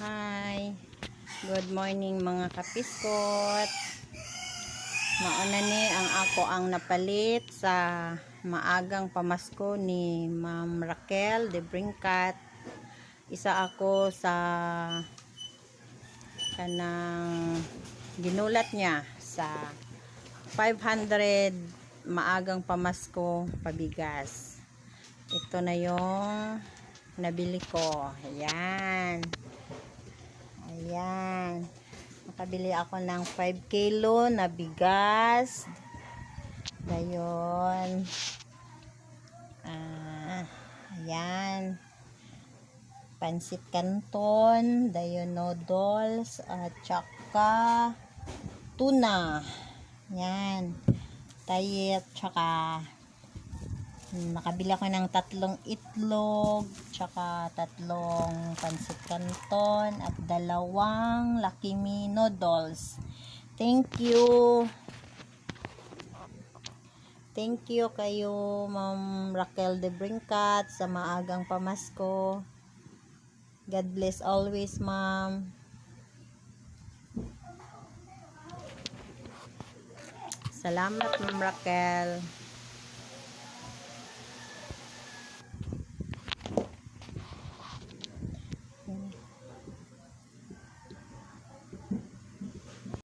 Hi, good morning mga kapiskot. Mauna ni ang ako ang napalit sa maagang pamasko ni Ma'am Raquel de Brincat. Isa ako sa kanang ginulat niya sa 500 maagang pamasko pabigas. Ito na yung nabili ko. Ayan. Ayan. Nakabili ako ng 5 kilo na bigas. Dayon. Ayan. Pansit canton. Dayon noodles. At saka tuna. Ayan. Tayet. Tsaka nakabili ako ng 3 itlog, tsaka 3 pansit canton, at 2 Lucky Me noodles. Thank you. Thank you kayo, Ma'am Raquel de Brincat, sa maagang pamasko. God bless always, Ma'am. Salamat, Ma'am Raquel.